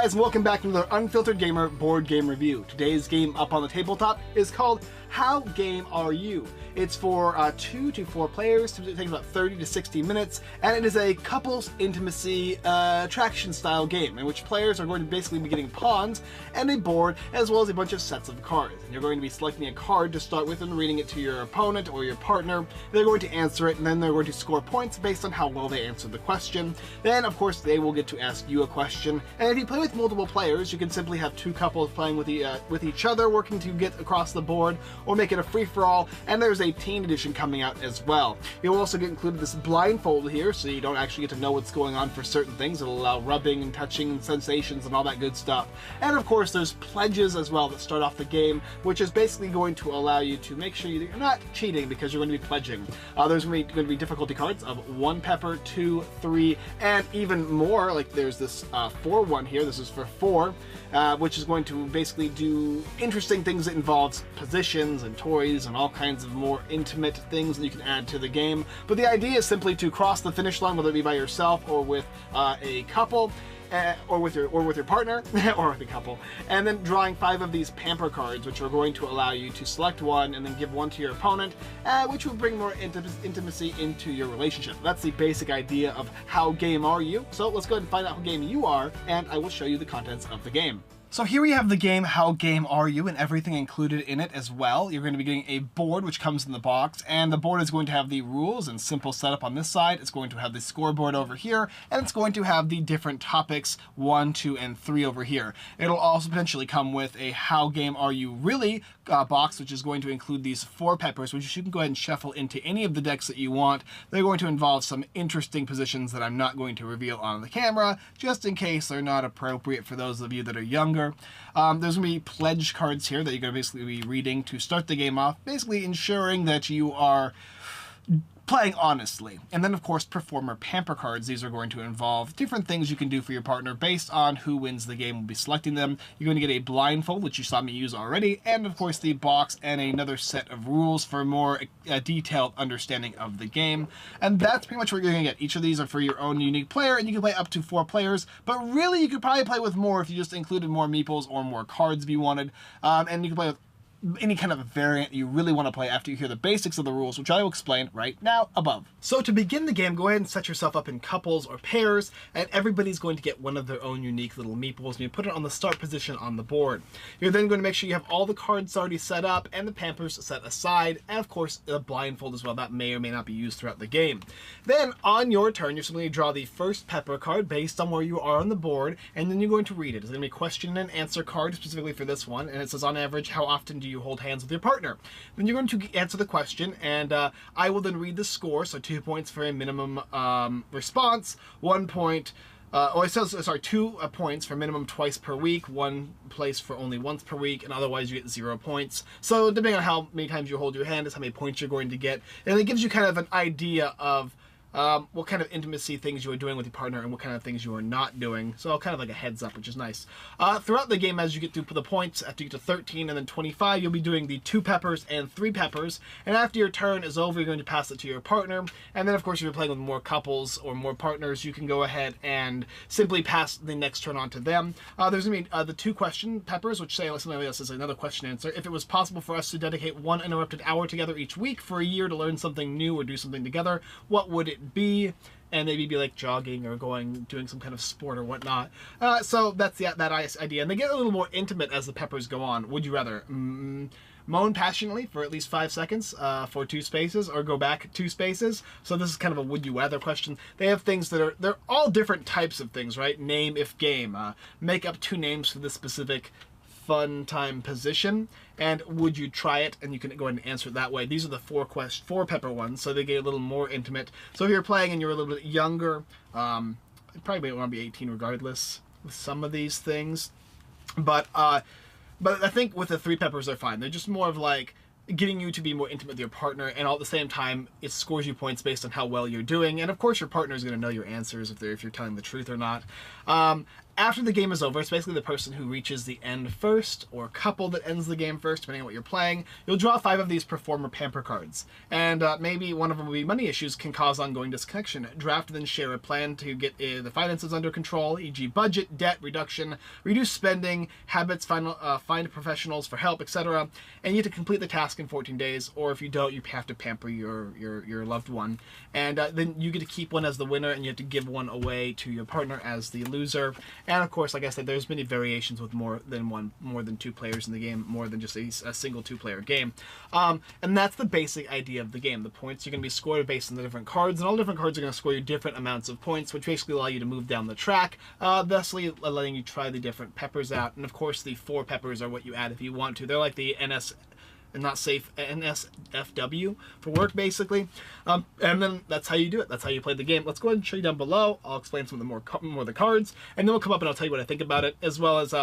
guys, and welcome back to another Unfiltered Gamer board game review. Today's game up on the tabletop is called How Game Are You? It's for 2 to 4 players. It takes about 30 to 60 minutes, and it is a couples intimacy attraction style game in which players are going to basically be getting pawns and a board as well as a bunch of sets of cards. And you're going to be selecting a card to start with and reading it to your opponent or your partner. They're going to answer it, and then they're going to score points based on how well they answered the question. Then, of course, they will get to ask you a question. And if you play with multiple players, you can simply have 2 couples playing with each other, working to get across the board, or make it a free-for-all. And there's a teen edition coming out as well. You'll also get included this blindfold here, so you don't actually get to know what's going on for certain things. It'll allow rubbing and touching and sensations and all that good stuff. And of course, there's pledges as well that start off the game, which is basically going to allow you to make sure you're not cheating because you're going to be pledging. There's going to be difficulty cards of 1 pepper, 2, 3, and even more. Like there's this 4 one here. This is for 4, which is going to basically do interesting things that involves positions and toys and all kinds of more intimate things that you can add to the game. But the idea is simply to cross the finish line, whether it be by yourself or with a couple, or with your partner, or with a couple, and then drawing 5 of these pamper cards, which are going to allow you to select one and then give one to your opponent, which will bring more intimacy into your relationship. That's the basic idea of How Game Are You? So let's go ahead and find out how game you are, and I will show you the contents of the game. So here we have the game How Game Are You, and everything included in it as well. You're going to be getting a board which comes in the box, and the board is going to have the rules and simple setup on this side. It's going to have the scoreboard over here, and it's going to have the different topics 1, 2, and 3 over here. It'll also potentially come with a How Game Are You Really box, which is going to include these 4 peppers, which you can go ahead and shuffle into any of the decks that you want. They're going to involve some interesting positions that I'm not going to reveal on the camera, just in case they're not appropriate for those of you that are younger. There's going to be pledge cards here that you're going to basically be reading to start the game off, basically ensuring that you are playing honestly. And then, of course, performer pamper cards. These are going to involve different things you can do for your partner based on who wins the game. We'll be selecting them. You're going to get a blindfold, which you saw me use already, and, of course, the box and another set of rules for a more detailed understanding of the game. And that's pretty much what you're going to get. Each of these are for your own unique player, and you can play up to 4 players, but really you could probably play with more if you just included more meeples or more cards if you wanted. And you can play with any kind of variant you really want to play after you hear the basics of the rules, which I will explain right now above. So to begin the game, go ahead and set yourself up in couples or pairs, and everybody's going to get one of their own unique little meeples, and you put it on the start position on the board. You're then going to make sure you have all the cards already set up and the pampers set aside, and of course the blindfold as well. That may or may not be used throughout the game. Then on your turn, you're simply going to draw the first pepper card based on where you are on the board, and then you're going to read it. It's going to be a question and answer card specifically for this one, and it says on average, how often do you hold hands with your partner? Then you're going to answer the question, and I will then read the score. So 2 points for a minimum response, 1 point. It says, sorry, 2 points for minimum twice per week, 1 place for only once per week, and otherwise you get 0 points. So depending on how many times you hold your hand is how many points you're going to get, and it gives you kind of an idea of what kind of intimacy things you are doing with your partner and what kind of things you are not doing. So kind of like a heads up, which is nice. Throughout the game, as you get through the points, after you get to 13 and then 25, you'll be doing the 2 peppers and 3 peppers. And after your turn is over, you're going to pass it to your partner. And then, of course, if you're playing with more couples or more partners, you can go ahead and simply pass the next turn on to them. There's going to be the 2 question peppers, which say something like this is another question answer. If it was possible for us to dedicate 1 uninterrupted hour together each week for a year to learn something new or do something together, what would it be? And maybe be like jogging or doing some kind of sport or whatnot. So that's that idea. And they get a little more intimate as the peppers go on. Would you rather moan passionately for at least 5 seconds for 2 spaces, or go back 2 spaces? So this is kind of a would you rather question. They have things that they're all different types of things, right? Name if game. Make up 2 names for this specific fun time position, and would you try it? And you can go ahead and answer it that way. These are the 4 pepper ones, so they get a little more intimate. So if you're playing and you're a little bit younger, you probably want to be 18 regardless with some of these things. But I think with the 3 peppers they're fine. They're just more of like getting you to be more intimate with your partner, and all at the same time it scores you points based on how well you're doing. And of course your partner is going to know your answers if you're telling the truth or not. After the game is over, it's basically the person who reaches the end first, or couple that ends the game first, depending on what you're playing. You'll draw 5 of these Performer Pamper cards, and maybe one of them will be money issues can cause ongoing disconnection. Draft then share a plan to get the finances under control, e.g. budget, debt reduction, reduce spending, habits, find professionals for help, etc. And you have to complete the task in 14 days, or if you don't, you have to pamper your loved one. And then you get to keep one as the winner, and you have to give one away to your partner as the loser. And of course, like I said, there's many variations with more than 2 players in the game, more than just a single 2-player game. And that's the basic idea of the game. The points are going to be scored based on the different cards, and all different cards are going to score you different amounts of points, which basically allow you to move down the track, thusly letting you try the different peppers out. And of course, the 4 peppers are what you add if you want to. They're like the NSFW for work, basically. And then that's how you do it. That's how you play the game. Let's go ahead and show you down below. I'll explain some of the more of the cards, and then we'll come up and I'll tell you what I think about it, as well as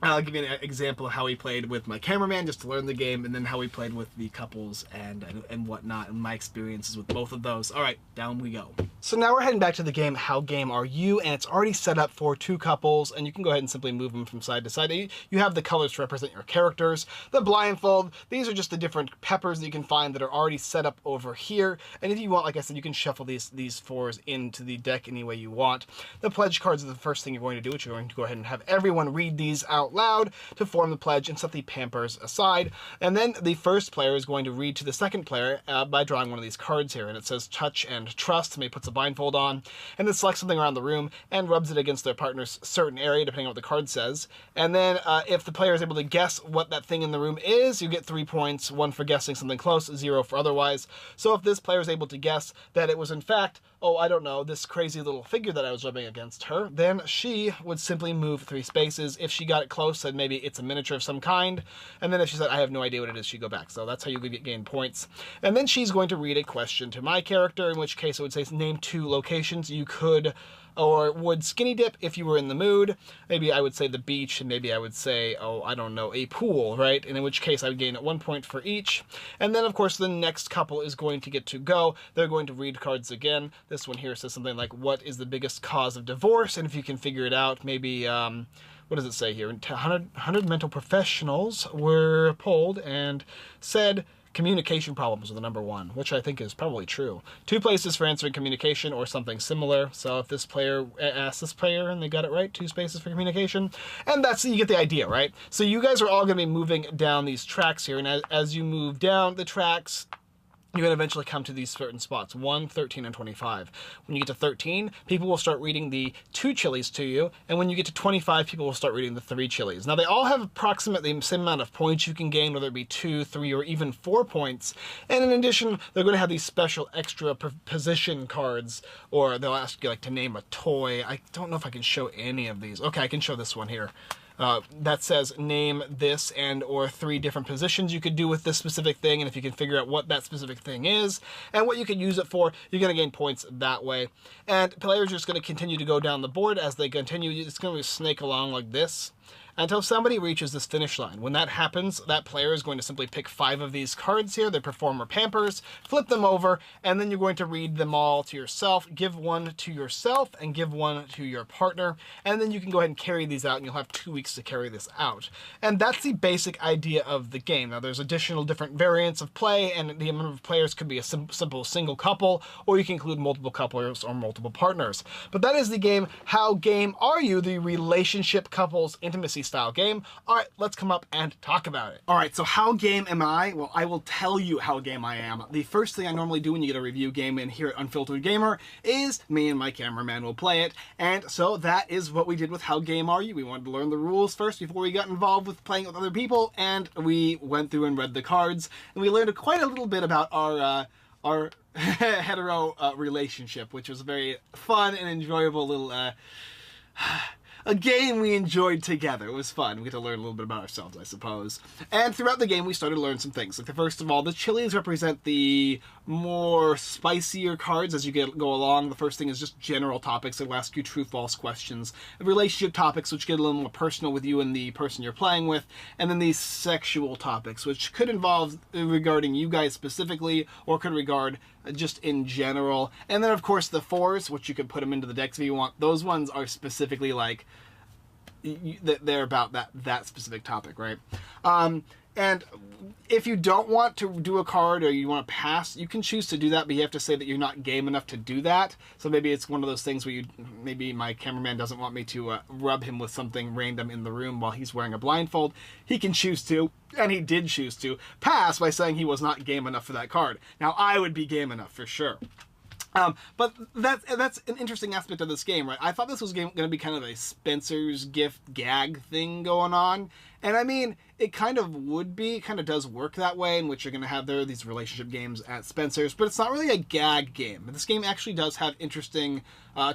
I'll give you an example of how we played with my cameraman just to learn the game, and then how we played with the couples and whatnot, and my experiences with both of those. All right, down we go. So now we're heading back to the game, How Game Are You? And it's already set up for 2 couples, and you can go ahead and simply move them from side to side. You have the colors to represent your characters. The blindfold, these are just the different peppers that you can find that are already set up over here. And if you want, like I said, you can shuffle these 4s into the deck any way you want. The pledge cards are the first thing you're going to do, which you're going to go ahead and have everyone read these out loud to form the pledge and set the pampers aside. And then the first player is going to read to the second player by drawing one of these cards here, and it says touch and trust. Somebody puts a blindfold on and then selects something around the room and rubs it against their partner's certain area, depending on what the card says. And then if the player is able to guess what that thing in the room is, you get 3 points, 1 for guessing something close, 0 for otherwise. So if this player is able to guess that it was in fact, oh, I don't know, this crazy little figure that I was rubbing against her, then she would simply move 3 spaces. If she got it close, then maybe it's a miniature of some kind. And then if she said, I have no idea what it is, she'd go back. So that's how you gain points. And then she's going to read a question to my character, in which case it would say, name 2 locations you could or would skinny dip if you were in the mood. Maybe I would say the beach, and maybe I would say, oh, I don't know, a pool, right? And in which case I would gain 1 point for each. And then, of course, the next couple is going to get to go. They're going to read cards again. This one here says something like, what is the biggest cause of divorce? And if you can figure it out, maybe, what does it say here? 100 mental professionals were polled and said communication problems are the number 1, which I think is probably true. 2 places for answering communication or something similar. So if this player asked this player and they got it right, 2 spaces for communication. And that's, you get the idea, right? So you guys are all going to be moving down these tracks here. And as you move down the tracks, you're going to eventually come to these certain spots, 1, 13, and 25. When you get to 13, people will start reading the 2 chilies to you, and when you get to 25, people will start reading the 3 chilies. Now, they all have approximately the same amount of points you can gain, whether it be 2, 3, or even 4 points. And in addition, they're going to have these special extra position cards, or they'll ask you like to name a toy. I don't know if I can show any of these. Okay, I can show this one here. That says name this and or 3 different positions you could do with this specific thing, and if you can figure out what that specific thing is and what you could use it for, you're going to gain points that way. And players are just going to continue to go down the board. As they continue, it's going to snake along like this until somebody reaches this finish line. When that happens, that player is going to simply pick 5 of these cards here, the Performer Pampers, flip them over, and then you're going to read them all to yourself, give 1 to yourself, and give 1 to your partner, and then you can go ahead and carry these out, and you'll have 2 weeks to carry this out. And that's the basic idea of the game. Now, there's additional different variants of play, and the amount of players could be a simple single couple, or you can include multiple couples or multiple partners. But that is the game, How Game Are You? The relationship couples intimacy style game. All right, let's come up and talk about it. All right, so how game am I? Well, I will tell you how game I am. The first thing I normally do when you get a review game in here at Unfiltered Gamer is me and my cameraman will play it. And so that is what we did with How Game Are You? We wanted to learn the rules first before we got involved with playing with other people, and we went through and read the cards, and we learned quite a little bit about our hetero relationship, which was a very fun and enjoyable little a game we enjoyed together. It was fun. We get to learn a little bit about ourselves, I suppose. And throughout the game, we started to learn some things. Like, first of all, the chilies represent the more spicier cards as you go along. The first thing is just general topics that will ask you true, false questions. Relationship topics, which get a little more personal with you and the person you're playing with. And then these sexual topics, which could involve regarding you guys specifically, or could regard just in general. And then, of course, the 4s, which you could put them into the decks if you want. Those ones are specifically like they're about that specific topic, right? And if you don't want to do a card or you want to pass, you can choose to do that, but you have to say that you're not game enough to do that. So maybe it's one of those things where maybe my cameraman doesn't want me to rub him with something random in the room while he's wearing a blindfold. He can choose to, and he did choose to, pass by saying he was not game enough for that card. Now, I would be game enough for sure. But that's an interesting aspect of this game, right? I thought this was going to be kind of a Spencer's Gift gag thing going on. And I mean, it kind of would be, it kind of does work that way, in which you're going to have these relationship games at Spencer's, but it's not really a gag game. This game actually does have interesting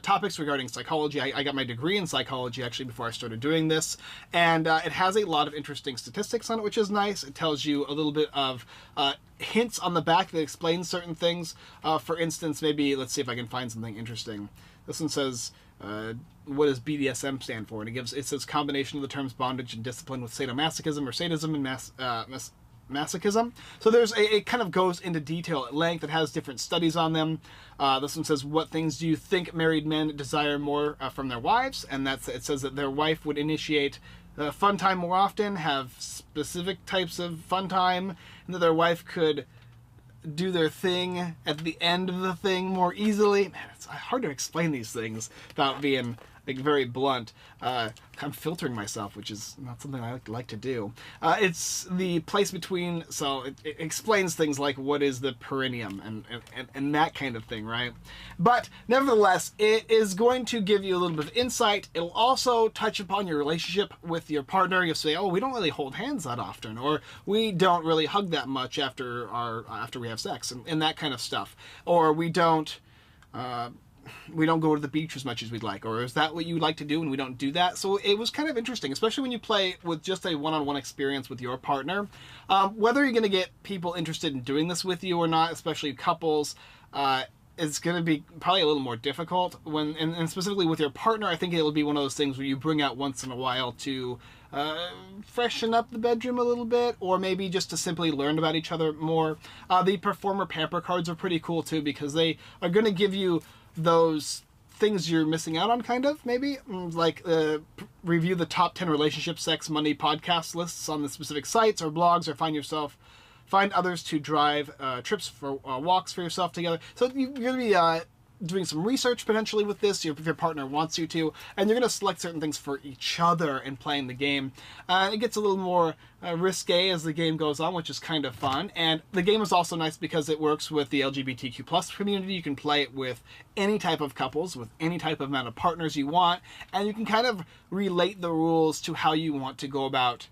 topics regarding psychology. I got my degree in psychology actually before I started doing this, and it has a lot of interesting statistics on it, which is nice. It tells you a little bit of hints on the back that explain certain things. For instance, maybe, let's see if I can find something interesting. This one says, what does BDSM stand for? And it says combination of the terms bondage and discipline with sadomasochism or sadism and masochism. So it kind of goes into detail at length. It has different studies on them. This one says, what things do you think married men desire more from their wives? And it says that their wife would initiate fun time more often, have specific types of fun time, and that their wife could do their thing at the end of the thing more easily. Man, it's hard to explain these things without being very blunt. I'm filtering myself, which is not something I like to do. It's the place between, so it explains things like what is the perineum and that kind of thing, right? But nevertheless, it is going to give you a little bit of insight. It'll also touch upon your relationship with your partner. You'll say, oh, we don't really hold hands that often, or we don't really hug that much after we have sex, and that kind of stuff. Or we don't go to the beach as much as we'd like, or is that what you like to do and we don't do that? So it was kind of interesting, especially when you play with just a one-on-one experience with your partner. Whether you're going to get people interested in doing this with you or not, especially couples, it's going to be probably a little more difficult. And specifically with your partner, I think it'll be one of those things where you bring out once in a while to freshen up the bedroom a little bit, or maybe just to simply learn about each other more. The Performer Pamper cards are pretty cool too, because they are going to give you those things you're missing out on, kind of, maybe, like review the top 10 relationship, sex, money podcast lists on the specific sites or blogs, or find others to drive trips for walks for yourself together. So you're going to be doing some research potentially with this if your partner wants you to, and you're going to select certain things for each other in playing the game. It gets a little more risque as the game goes on, which is kind of fun. And the game is also nice because it works with the LGBTQ plus community. You can play it with any type of couples, with any type of amount of partners you want, and you can kind of relate the rules to how you want to go about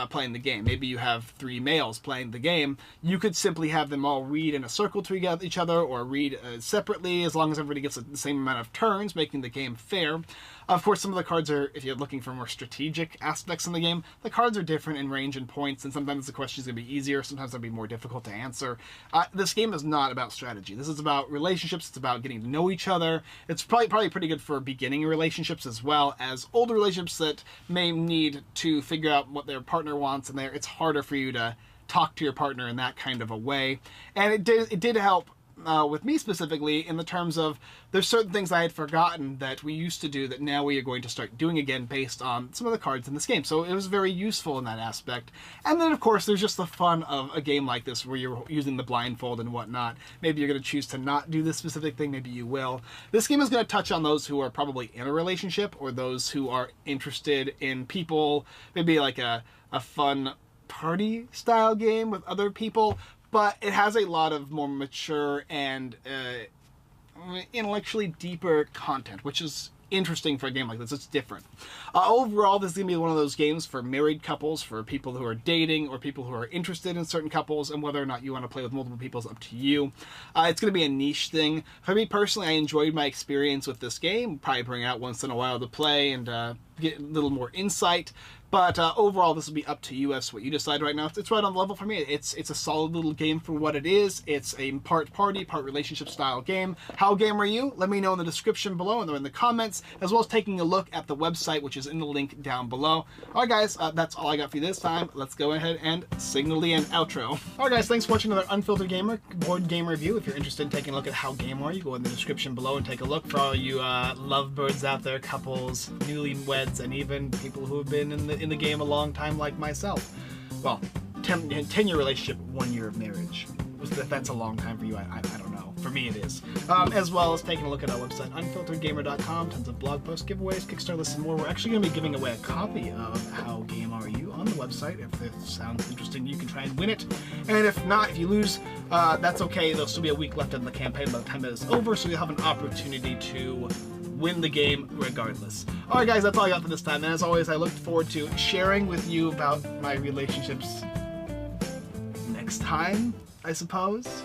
playing the game. Maybe you have 3 males playing the game. You could simply have them all read in a circle to each other, or read separately, as long as everybody gets the same amount of turns, making the game fair. Of course, some of the cards are, if you're looking for more strategic aspects in the game, the cards are different in range and points, and sometimes the question is going to be easier, sometimes they'll be more difficult to answer. This game is not about strategy. This is about relationships. It's about getting to know each other. It's probably pretty good for beginning relationships, as well as older relationships that may need to figure out what their partner wants, and it's harder for you to talk to your partner in that kind of a way. And it did help with me specifically, in the terms of there's certain things I had forgotten that we used to do that now we are going to start doing again based on some of the cards in this game. So it was very useful in that aspect. And then of course there's just the fun of a game like this where you're using the blindfold and whatnot. Maybe you're going to choose to not do this specific thing, maybe you will. This game is going to touch on those who are probably in a relationship, or those who are interested in people, maybe like a fun party style game with other people. But it has a lot of more mature and intellectually deeper content, which is interesting for a game like this. It's different. Overall, this is going to be one of those games for married couples, for people who are dating, or people who are interested in certain couples, and whether or not you want to play with multiple people is up to you. It's going to be a niche thing. For me personally, I enjoyed my experience with this game. Probably bring it out once in a while to play and get a little more insight. But overall, this will be up to you as to what you decide right now. It's right on the level for me. It's a solid little game for what it is. It's a part party, part relationship style game. How game are you? Let me know in the description below and in the comments, as well as taking a look at the website, which is in the link down below. Alright guys, that's all I got for you this time. Let's go ahead and signal the end outro. Alright guys, thanks for watching another Unfiltered Gamer board game review. If you're interested in taking a look at how game are you, go in the description below and take a look. For all you lovebirds out there, couples, newlyweds, heads, and even people who have been in the game a long time, like myself. Well, 10-year relationship, 1 year of marriage. If that's a long time for you, I don't know. For me, it is. As well as taking a look at our website, unfilteredgamer.com. Tons of blog posts, giveaways, Kickstarter lists, and more. We're actually going to be giving away a copy of How Game Are You on the website. If this sounds interesting, you can try and win it. And if not, if you lose, that's okay. There'll still be a week left in the campaign by the time that is over, so you'll have an opportunity to win the game regardless. Alright guys, that's all I got for this time, and as always, I look forward to sharing with you about my relationships next time, I suppose.